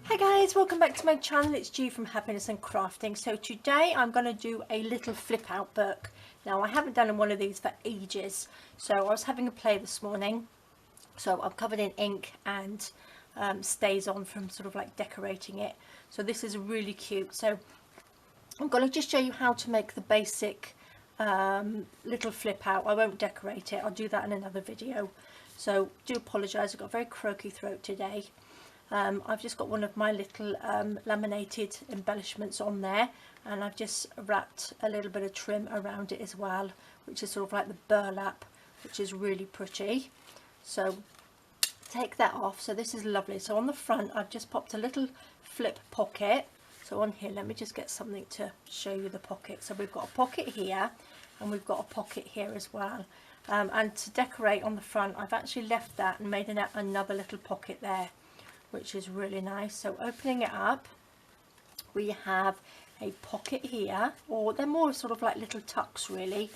Hi guys, welcome back to my channel. It's G from Happiness and Crafting. So today I'm going to do a little flip out book. Now I haven't done one of these for ages, so I was having a play this morning. So I'm covered in ink and stays on from sort of like decorating it. So this is really cute. So I'm going to just show you how to make the basic little flip out. I won't decorate it, I'll do that in another video. So do apologise, I've got a very croaky throat today. I've just got one of my little laminated embellishments on there, and I've just wrapped a little bit of trim around it as well, which is sort of like the burlap, which is really pretty. So take that off. So this is lovely. So on the front I've just popped a little flip pocket. So on here, let me just get something to show you the pocket. So we've got a pocket here and we've got a pocket here as well. And to decorate on the front, I've actually left that and made another little pocket there, which is really nice. So opening it up, we have a pocket here, or they're more sort of like little tucks really.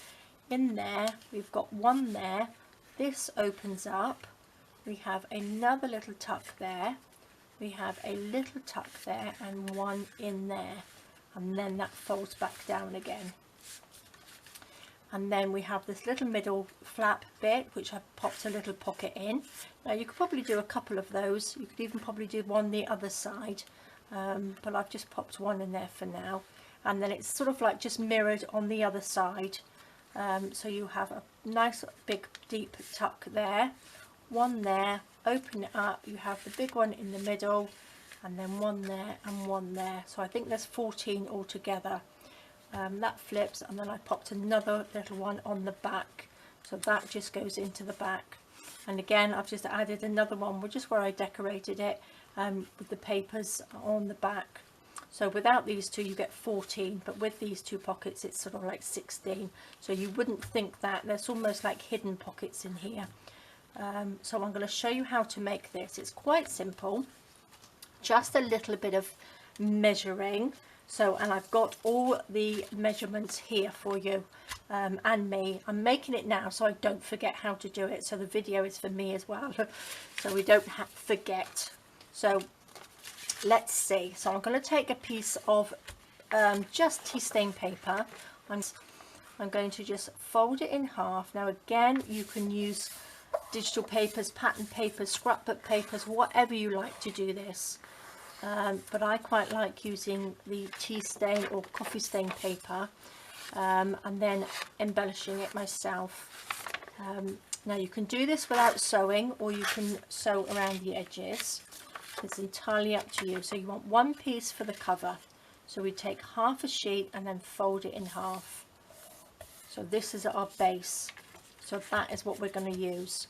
In there we've got one there, this opens up, we have another little tuck there, we have a little tuck there, and one in there, and then that folds back down again. And then we have this little middle flap bit, which I've popped a little pocket in. Now you could probably do a couple of those. You could even probably do one the other side, but I've just popped one in there for now. And then it's sort of like just mirrored on the other side. So you have a nice big deep tuck there, one there, open it up, you have the big one in the middle, and then one there and one there. So I think there's 14 altogether. That flips, and then I popped another little one on the back, so that just goes into the back. And again I've just added another one, which is where I decorated it, with the papers on the back. So without these two you get 14, but with these two pockets it's sort of like 16. So you wouldn't think that, there's almost like hidden pockets in here. So I'm going to show you how to make this. It's quite simple, just a little bit of measuring. So, and I've got all the measurements here for you, and me. I'm making it now so I don't forget how to do it. So the video is for me as well, so we don't forget. So let's see. So I'm going to take a piece of just tea stain paper. I'm going to just fold it in half. Now again, you can use digital papers, pattern papers, scrapbook papers, whatever you like to do this. But I quite like using the tea stain or coffee stain paper, and then embellishing it myself. Now you can do this without sewing, or you can sew around the edges. It's entirely up to you. So you want one piece for the cover. So we take half a sheet and then fold it in half. So this is our base. So that is what we're going to use.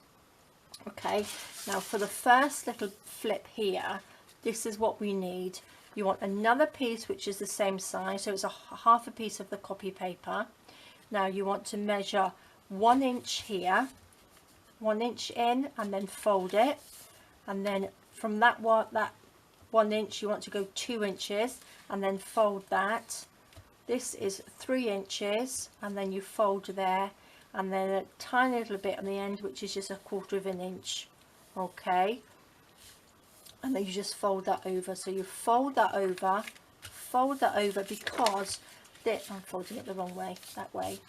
Okay, now for the first little flip here, this is what we need. You want another piece which is the same size, so it's half a piece of the copy paper. Now you want to measure 1 inch here, 1 inch in, and then fold it, and then from that 1 inch you want to go 2 inches and then fold that. This is 3 inches, and then you fold there, and then a tiny little bit on the end which is just 1/4 of an inch. Okay, and then you just fold that over. So you fold that over because I'm folding it the wrong way, that way.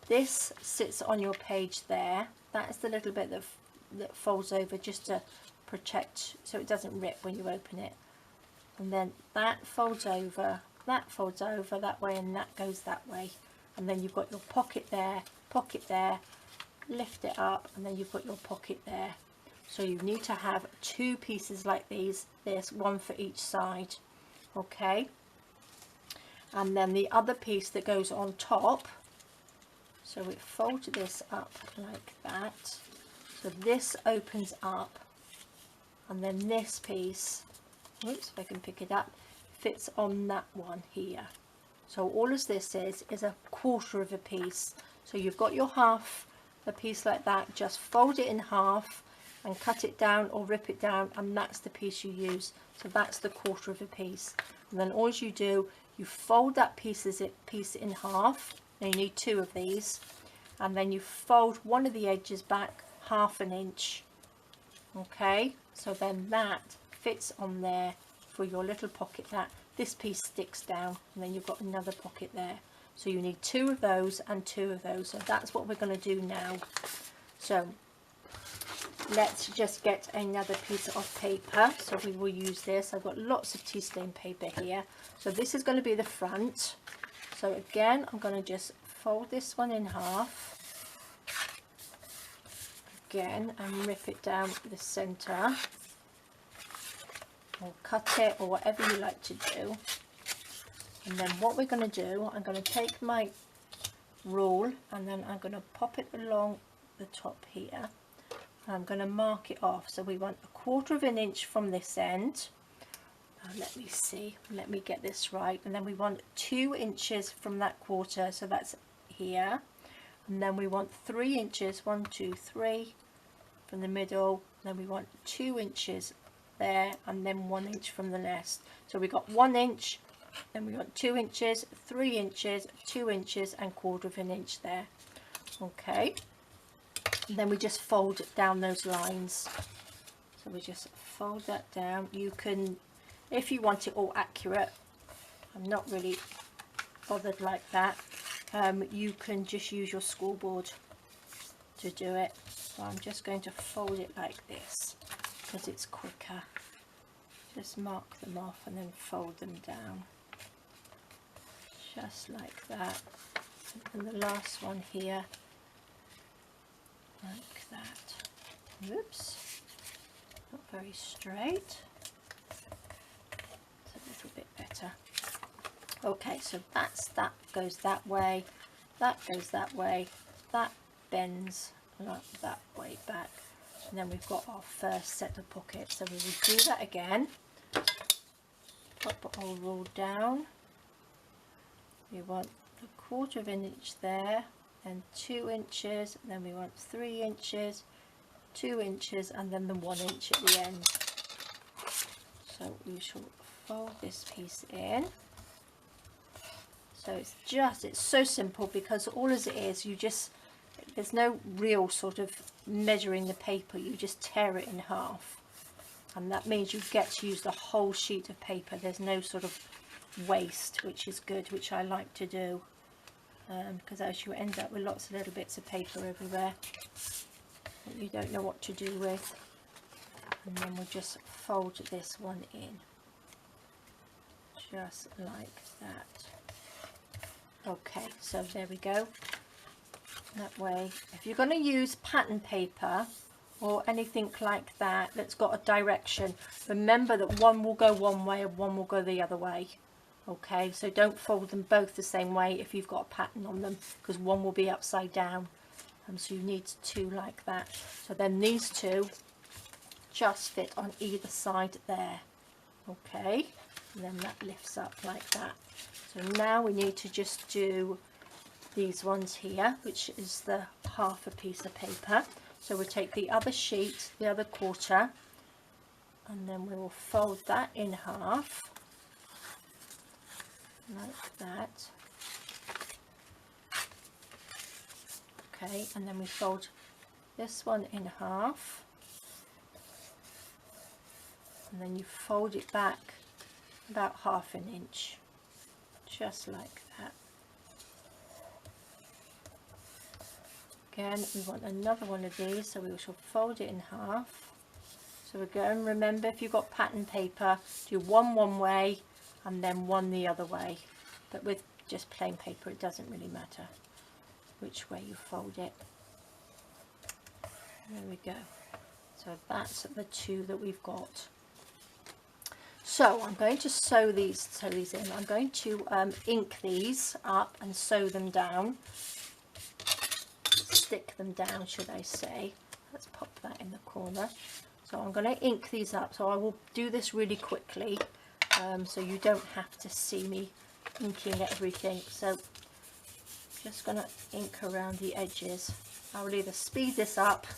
This sits on your page there. That is the little bit that folds over, just to protect so it doesn't rip when you open it. And then that folds over that way, and that goes that way. And then you've got your pocket there, lift it up, and then you've got your pocket there. So you need to have 2 pieces like this, one for each side. Okay, and then the other piece that goes on top, so we fold this up like that, so this opens up, and then this piece, oops, if I can pick it up, fits on that one here. So all of this is 1/4 of a piece. So you've got your half a piece like that, just fold it in half and cut it down or rip it down, and that's the piece you use. So that's the 1/4 of a piece. And then all you do, you fold that piece in half, and you need 2 of these, and then you fold one of the edges back 1/2 inch. Okay, so then that fits on there for your little pocket that this piece sticks down, and then you've got another pocket there. So you need 2 of those and 2 of those. So that's what we're going to do now. So let's just get another piece of paper. So we will use this. I've got lots of tea stain paper here. So this is going to be the front. So again, I'm going to just fold this one in half. Again, and rip it down the center. Or cut it, or whatever you like to do. And then what we're going to do, I'm going to take my rule and then I'm going to pop it along the top here. I'm going to mark it off. So we want 1/4 of an inch from this end. Let me see, let me get this right. And then we want 2 inches from that 1/4, so that's here. And then we want 3 inches, 1, 2, 3 from the middle. Then we want 2 inches there, and then 1 inch from the nest. So we got 1 inch, then we got 2 inches, 3 inches, 2 inches, and 1/4 of an inch there. Okay, and then we just fold down those lines. So we just fold that down. You can, if you want it all accurate, I'm not really bothered like that, you can just use your schoolboard to do it. So I'm just going to fold it like this because it's quicker. Just mark them off and then fold them down, just like that. And the last one here, like that. Whoops, not very straight. It's a little bit better. Okay, so that's, that goes that way, that goes that way, that bends like that way back, and then we've got our first set of pockets. So we will do that again. Pop our rule down. We want the 1/4 of an inch there, and 2 inches, and then we want 3 inches, 2 inches, and then the 1 inch at the end. So we shall fold this piece in. So it's so simple, because all as it is, you just, there's no real sort of measuring the paper, you just tear it in half, and that means you get to use the whole sheet of paper. There's no sort of waste, which is good, which I like to do, because as you end up with lots of little bits of paper everywhere that you don't know what to do with. And then we'll just fold this one in, just like that. Okay, so there we go. That way, if you're going to use pattern paper or anything like that that's got a direction, remember that one will go one way and one will go the other way. Okay, so don't fold them both the same way if you've got a pattern on them, because one will be upside down, so you need 2 like that. So then these 2 just fit on either side there. Okay, and then that lifts up like that. So now we need to just do these ones here, which is the half a piece of paper. So we'll take the other sheet, the other 1/4, and then we will fold that in half, like that. Okay, and then we fold this one in half, and then you fold it back about 1/2 inch, just like that. Again, we want another one of these, so we shall fold it in half. So again, remember, if you've got pattern paper, do one way and then one the other way. But with just plain paper, it doesn't really matter which way you fold it. There we go. So that's the 2 that we've got. So I'm going to sew these in. I'm going to ink these up and sew them down. Stick them down, should I say. Let's pop that in the corner. So I'm going to ink these up. So I will do this really quickly, so you don't have to see me inking everything. So just going to ink around the edges. I will either speed this up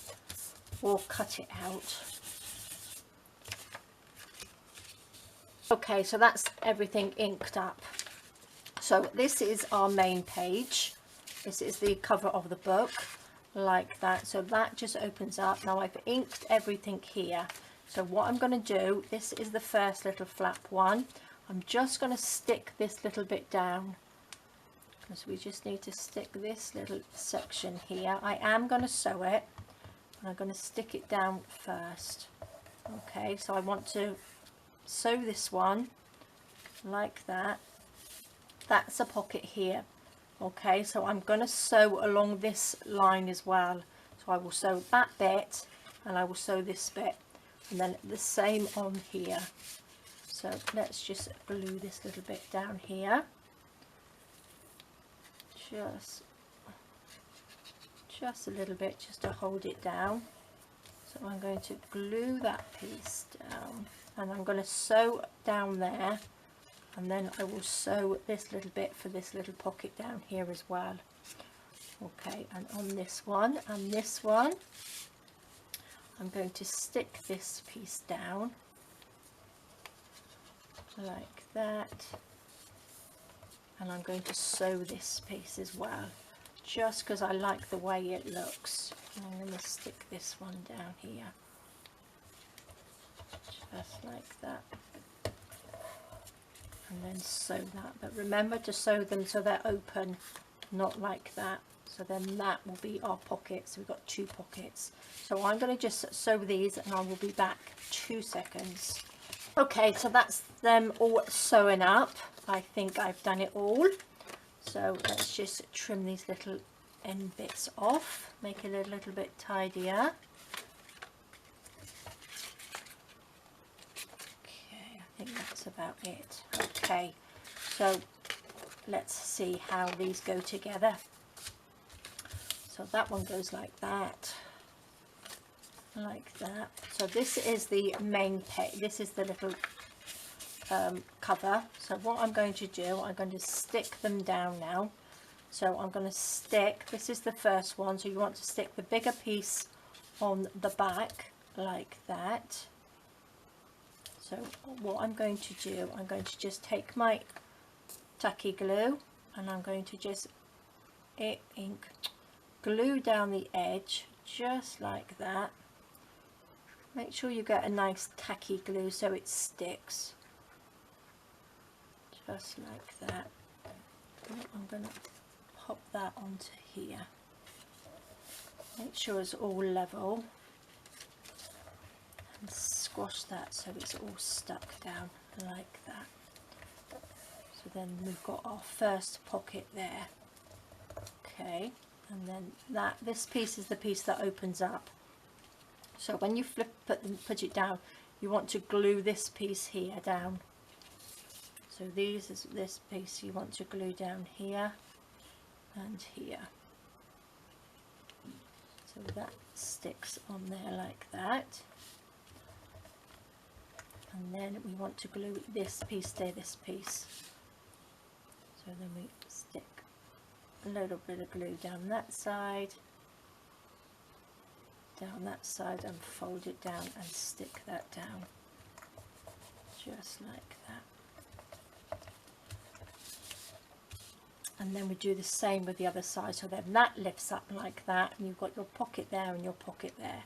or cut it out. Okay, so that's everything inked up. So this is our main page. This is the cover of the book, like that. So that just opens up. Now I've inked everything here. So what I'm going to do, this is the first little flap one. I'm just going to stick this little bit down, because we just need to stick this little section here. I am going to sew it, and I'm going to stick it down first. Okay, so I want to sew this one like that. That's a pocket here. Okay, so I'm going to sew along this line as well. So I will sew that bit, and I will sew this bit, and then the same on here. So let's just glue this little bit down here, just a little bit, just to hold it down. So I'm going to glue that piece down, and I'm going to sew down there, and then I will sew this little bit for this little pocket down here as well. Okay, and on this one and this one, I'm going to stick this piece down like that, and I'm going to sew this piece as well, just because I like the way it looks. And I'm going to stick this one down here, just like that, and then sew that. But remember to sew them so they're open, not like that. So then that will be our pocket. So we've got 2 pockets. So I'm going to just sew these, and I will be back 2 seconds. Okay, so that's them all sewn up. I think I've done it all. So let's just trim these little end bits off, make it a little bit tidier. Okay, I think that's about it. Okay, so let's see how these go together. So that one goes like that, like that. So this is the main page, this is the little cover. So what I'm going to do, I'm going to stick them down now. So I'm going to stick, this is the first one, so you want to stick the bigger piece on the back like that. So what I'm going to do, I'm going to just take my tacky glue, and I'm going to just glue down the edge just like that. Make sure you get a nice tacky glue so it sticks, just like that. I'm going to pop that onto here. Make sure it's all level, and squash that so it's all stuck down like that. So then we've got our first pocket there. Okay, and then this piece is the piece that opens up. So when you put it down, you want to glue this piece here down. So this piece you want to glue down here and here. So that sticks on there like that. And then we want to glue this piece to this piece. So then we stick a little bit of glue down that side, and fold it down and stick that down, just like that. And then we do the same with the other side. So then that lifts up like that, and you've got your pocket there and your pocket there,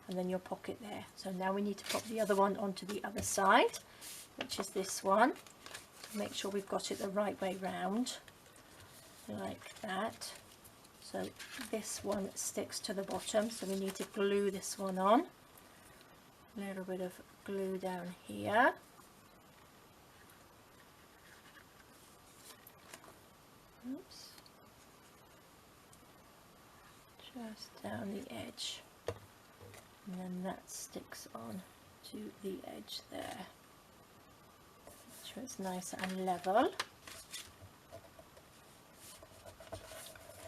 and then your pocket there. So now we need to pop the other one onto the other side, which is this one. Make sure we've got it the right way round, like that. So this one sticks to the bottom, so we need to glue this one on. A little bit of glue down here. Oops. Just down the edge. And then that sticks on to the edge there. Make sure it's nice and level.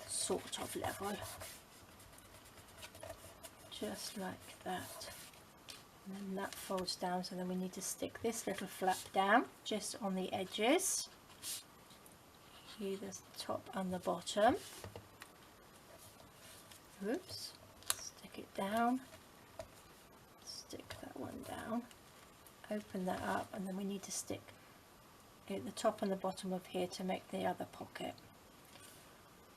Sort of level, just like that. And then that folds down, so then we need to stick this little flap down just on the edges, here the top and the bottom. Oops, stick it down, stick that one down, open that up, and then we need to stick at the top and the bottom of here to make the other pocket.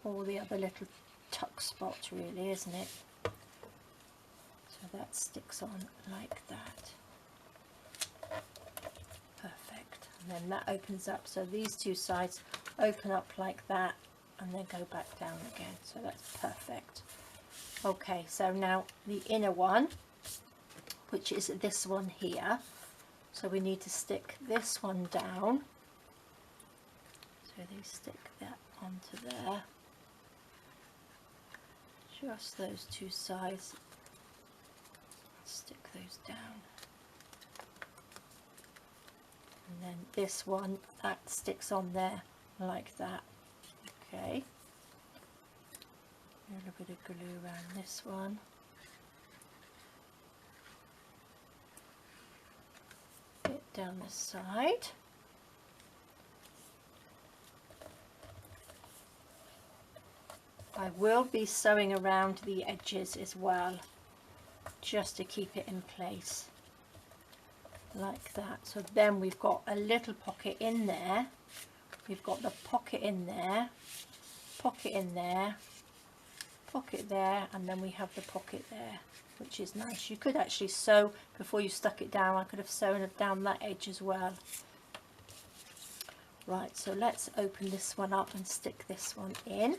All the other little tuck spots, really, isn't it? So that sticks on like that. and then that opens up, so these two sides open up like that and then go back down again, so that's perfect. Okay, so now the inner one, which is this one here, so we need to stick this one down, so they stick that onto there, just those two sides, stick those down, and then this one that sticks on there like that. Okay, a little bit of glue around this one, bit down this side. I will be sewing around the edges as well, just to keep it in place like that. So then we've got a little pocket in there, we've got the pocket in there, pocket in there, pocket there, and then we have the pocket there, which is nice. You could actually sew before you stuck it down. I could have sewn it down that edge as well. Right, so let's open this one up and stick this one in.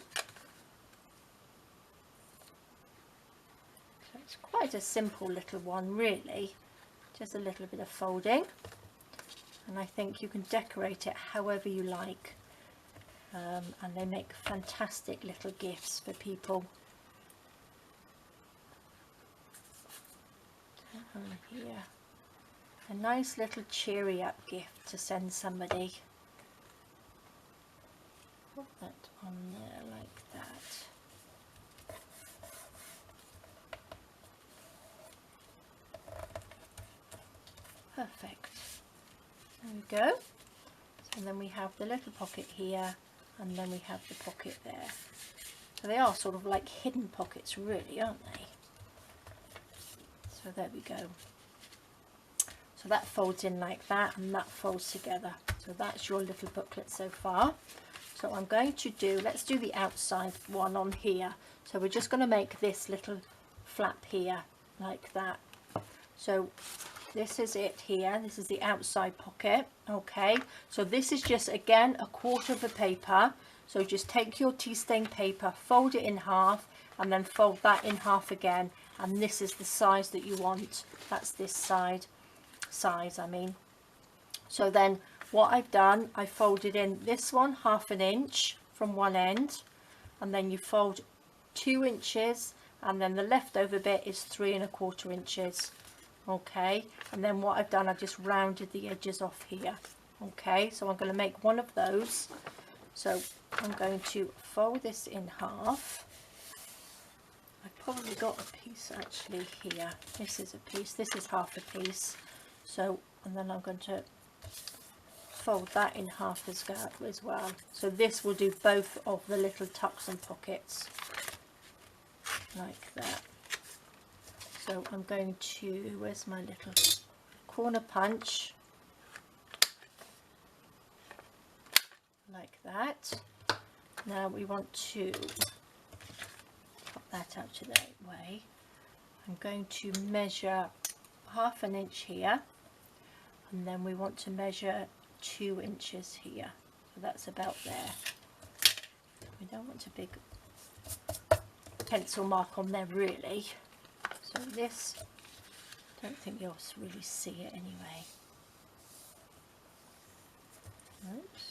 So it's quite a simple little one really, just a little bit of folding, and I think you can decorate it however you like, and they make fantastic little gifts for people. Down here, a nice little cheery up gift to send somebody. Put that on there like that. Perfect. There we go. And then we have the little pocket here, and then we have the pocket there. So they are sort of like hidden pockets really, aren't they? So there we go. So that folds in like that, and that folds together. So that's your little booklet so far. So I'm going to do, let's do the outside one on here. So we're just going to make this little flap here like that. So this is it here, this is the outside pocket. Okay, so this is just again a quarter of a paper. So just take your tea stain paper, fold it in half, and then fold that in half again, and this is the size that you want. That's this size I mean. So then what I've done, I folded in this one 1/2 inch from one end, and then you fold 2 inches, and then the leftover bit is 3 1/4 inches. Okay, and then what I've done, I've just rounded the edges off here. Okay, so I'm going to make one of those. So I'm going to fold this in half. I've probably got a piece actually here. This is a piece, this is half a piece. So, and then I'm going to fold that in half as well. So this will do both of the little tucks and pockets like that. So I'm going to, where's my little corner punch, like that. Now we want to pop that out to the way. I'm going to measure 1/2 inch here, and then we want to measure 2 inches here. So that's about there. We don't want a big pencil mark on there really. So this, I don't think you'll really see it anyway. Oops.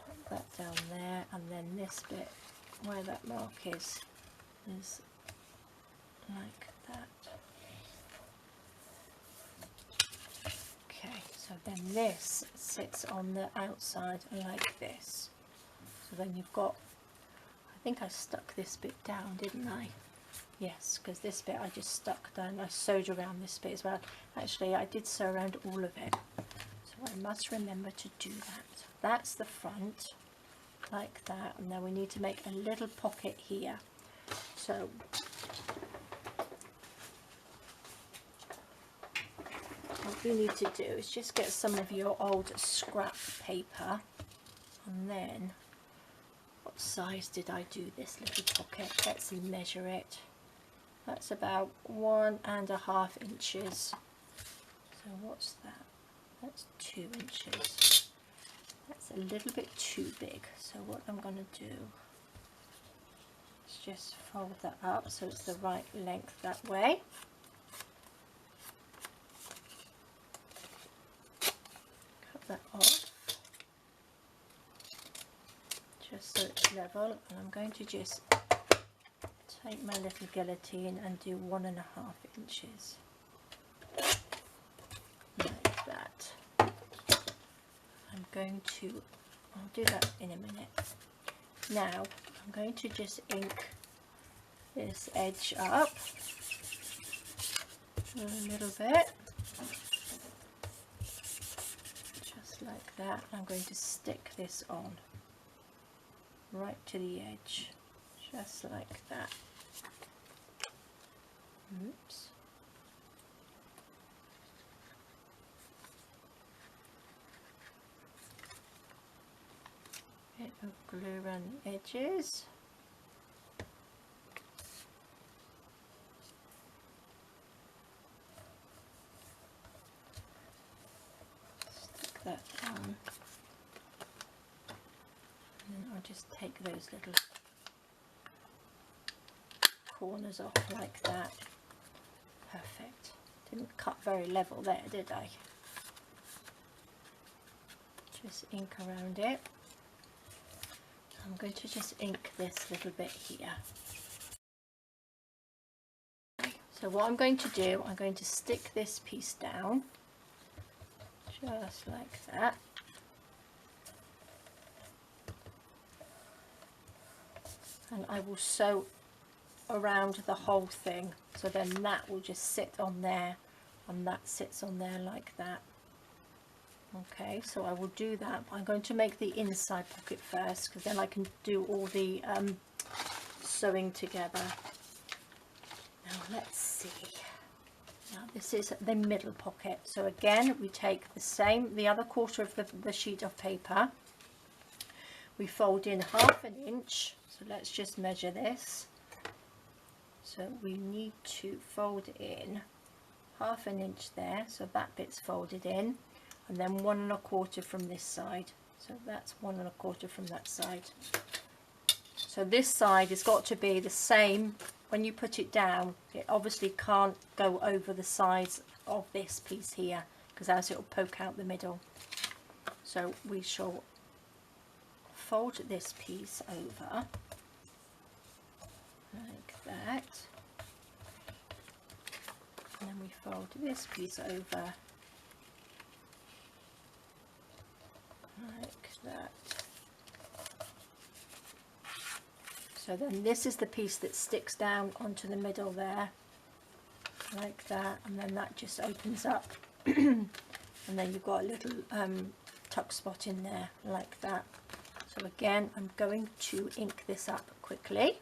Put that down there, and then this bit where that mark is like that. Okay, so then this sits on the outside like this. So then you've got, I think I stuck this bit down, didn't I? Yes, because this bit I just stuck down. I sewed around this bit as well. Actually, I did sew around all of it. So I must remember to do that. So that's the front, like that. And then we need to make a little pocket here. So what we need to do is just get some of your old scrap paper, and then what size did I do this little pocket? Let's measure it. That's about 1 1/2 inches. So what's that? That's 2 inches. That's a little bit too big. So what I'm going to do is just fold that up so it's the right length that way. Cut that off just so it's level, and I'm going to just take my little guillotine and do 1.5 inches. Like that. I'm going to, I'll do that in a minute. Now I'm going to just ink this edge up a little bit, just like that. I'm going to stick this on right to the edge, just like that. Oops. Bit of glue around the edges. Stick that on. And then I'll just take those little corners off like that. Perfect. Didn't cut very level there, did I? Just ink around it. I'm going to just ink this little bit here. So what I'm going to do, I'm going to stick this piece down, just like that. And I will sew around the whole thing, so then that will just sit on there and that sits on there like that. Okay, so I will do that. I'm going to make the inside pocket first, because then I can do all the sewing together. Now let's see. Now this is the middle pocket. So again, we take the other quarter of the sheet of paper. We fold in 1/2 inch. So let's just measure this. So we need to fold in 1/2 inch there. So that bit's folded in. And then 1 1/4 from this side. So that's 1 1/4 from that side. So this side has got to be the same when you put it down. It obviously can't go over the sides of this piece here, because else it will poke out the middle. So we shall fold this piece over like that, and then we fold this piece over like that. So then this is the piece that sticks down onto the middle there, like that, and then that just opens up and then you've got a little tuck spot in there like that. So again, I'm going to ink this up quickly.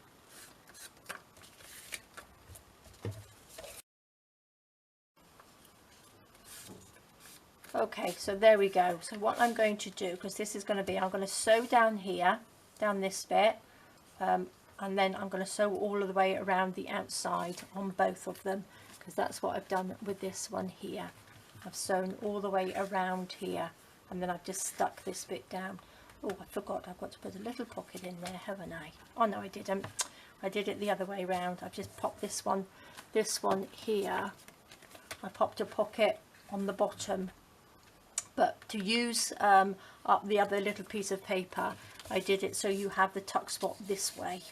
Okay, so there we go. So what I'm going to do, because this is going to be, I'm going to sew down here, down this bit, and then I'm going to sew all of the way around the outside on both of them, because that's what I've done with this one here. I've sewn all the way around here, and then I've just stuck this bit down. Oh, I forgot, I've got to put a little pocket in there, haven't I? Oh no, I didn't. I did it the other way around. I've just popped this one here. I popped a pocket on the bottom. But to use up the other little piece of paper, I did it so you have the tuck spot this way.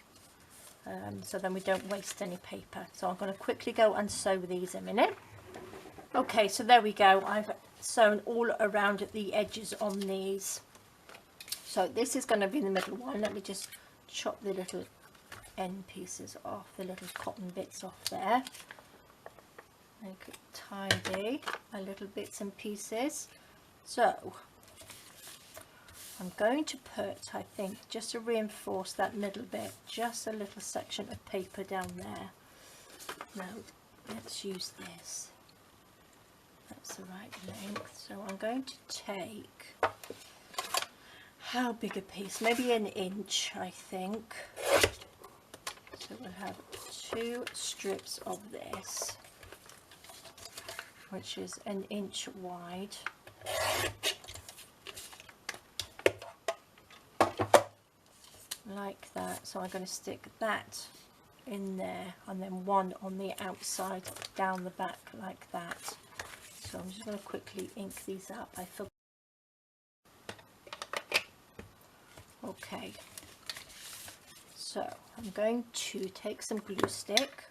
So then we don't waste any paper. So I'm going to quickly go and sew these a minute. Okay, so there we go. I've sewn all around at the edges on these. So this is going to be the middle one. Let me just chop the little end pieces off, the little cotton bits off there. Make it tidy, my little bits and pieces. So I'm going to put, I think, just to reinforce that middle bit, just a little section of paper down there. Now let's use this. That's the right length. So I'm going to take, how big a piece? Maybe 1 inch, I think. So we'll have 2 strips of this. which is 1 inch wide. Like that. So I'm going to stick that in there, and then one on the outside down the back like that. So I'm just going to quickly ink these up. I forgot. Okay, so I'm going to take some glue stick,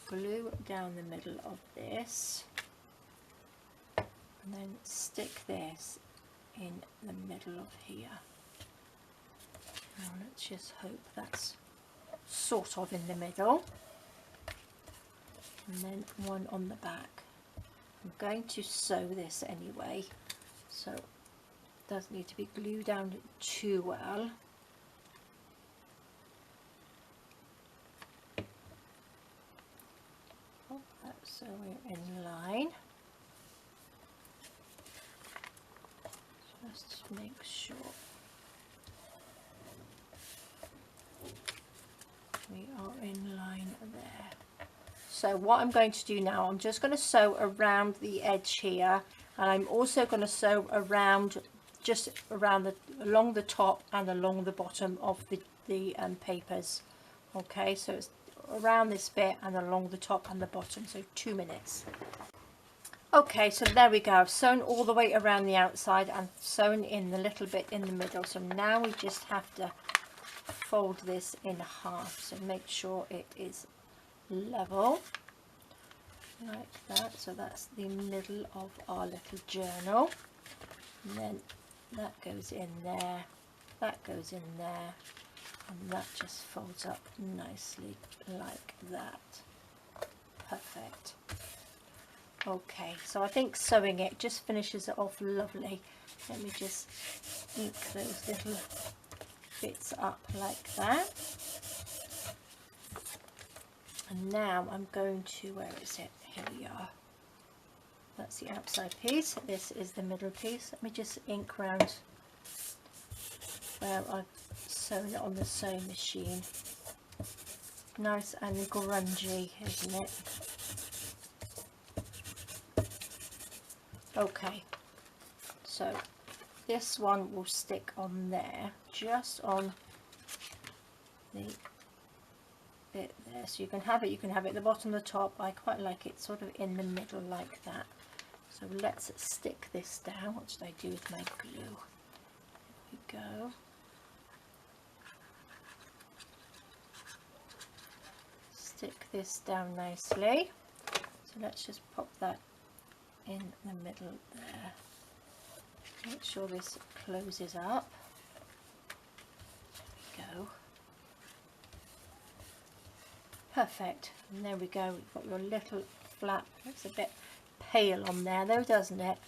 glue down the middle of this, and then stick this in the middle of here. Now let's just hope that's sort of in the middle, and then one on the back. I'm going to sew this anyway, so it doesn't need to be glued down too well. Pop that so we're in line. Just make sure we are in line there. So what I'm going to do now, I'm just going to sew around the edge here, and I'm also going to sew around, just around along the top and along the bottom of the papers. Okay, so it's around this bit and along the top and the bottom, so 2 minutes. Okay, so there we go. I've sewn all the way around the outside and sewn in the little bit in the middle. So now we just have to fold this in half, so make sure it is level like that. So that's the middle of our little journal, and then that goes in there, that goes in there, and that just folds up nicely like that. Perfect. Okay, so I think sewing it just finishes it off lovely. Let me just ink those little bits up like that. And now I'm going to, where is it? Here we are. That's the outside piece. This is the middle piece. Let me just ink round where I've sewn it on the sewing machine. Nice and grungy, isn't it? Okay, so this one will stick on there, just on the bit there. So you can have it at the bottom, the top. I quite like it sort of in the middle like that. So let's stick this down. What should I do with my glue? Here we go. Stick this down nicely. So let's just pop that in the middle there. Make sure this closes up. There we go. Perfect. And there we go. We've got your little flap. Looks a bit pale on there though, doesn't it?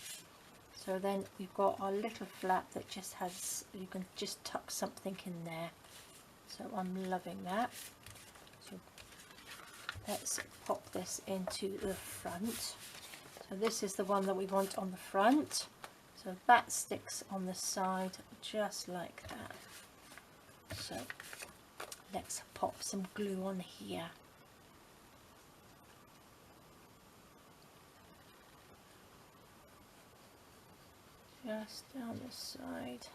So then we've got our little flap that just has, you can just tuck something in there. So I'm loving that. So let's pop this into the front. So this is the one that we want on the front. So that sticks on the side just like that. So let's pop some glue on here. Just down the side.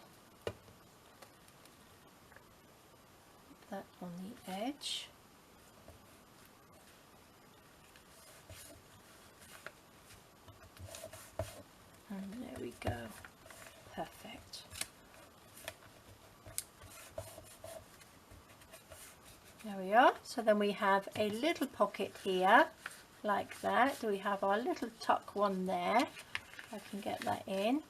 Put that on the edge. And there we go. Perfect. There we are. So then we have a little pocket here like that. We have our little tuck one there. I can get that in.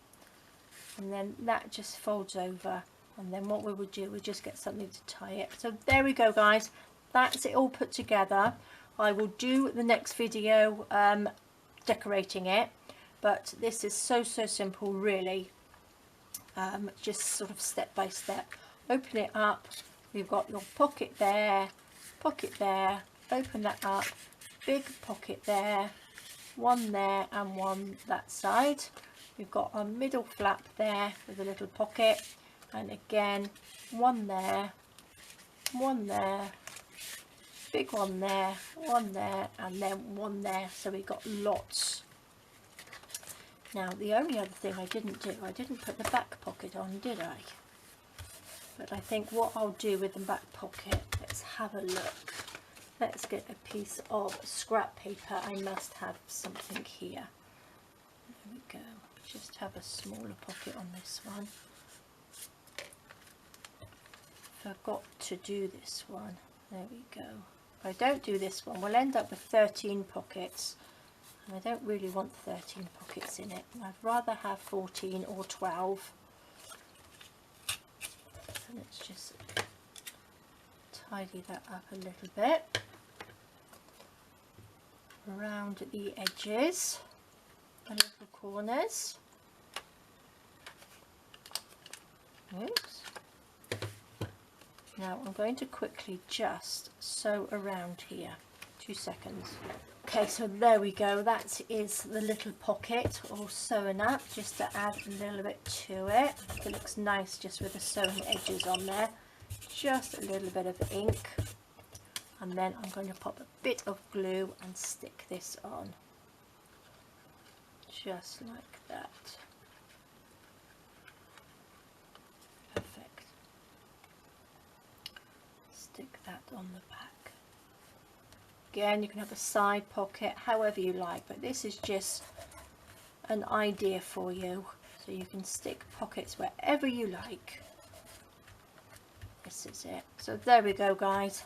And then that just folds over. And then what we would do, we just get something to tie it. So there we go, guys. That's it all put together. I will do the next video decorating it. But this is so simple, really. Just sort of step by step. Open it up. We've got your pocket there, open that up, big pocket there, one there and one that side. We've got our middle flap there with a little pocket, and again one there, big one there, and then one there, so we got lots. Now the only other thing I didn't do, I didn't put the back pocket on, did I? But I think what I'll do with the back pocket, let's have a look. Let's get a piece of scrap paper. I must have something here. There we go. Just have a smaller pocket on this one. Forgot to do this one. There we go. If I don't do this one, we'll end up with 13 pockets. And I don't really want 13 pockets in it. I'd rather have 14 or 12. So let's just tidy that up a little bit. Around the edges, the little corners. Oops. Now I'm going to quickly just sew around here. 2 seconds. Okay, so there we go. That is the little pocket all sewn up, just to add a little bit to it. It looks nice just with the sewn edges on there. Just a little bit of ink. And then I'm going to pop a bit of glue and stick this on. Just like that. Perfect. Stick that on the back. Again, you can have a side pocket, however you like, but this is just an idea for you. So you can stick pockets wherever you like. This is it. So there we go, guys.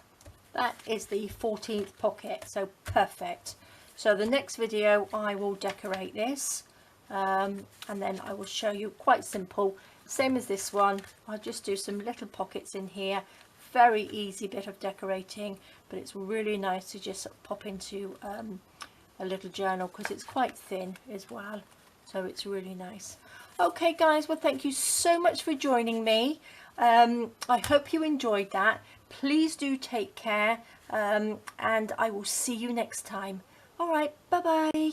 That is the 14th pocket, so perfect. So the next video I will decorate this and then I will show you, quite simple, same as this one. I'll just do some little pockets in here. Very easy bit of decorating, but it's really nice to just pop into a little journal because it's quite thin as well, so it's really nice. Okay guys, well thank you so much for joining me. I hope you enjoyed that. Please do take care and I will see you next time. All right, bye bye.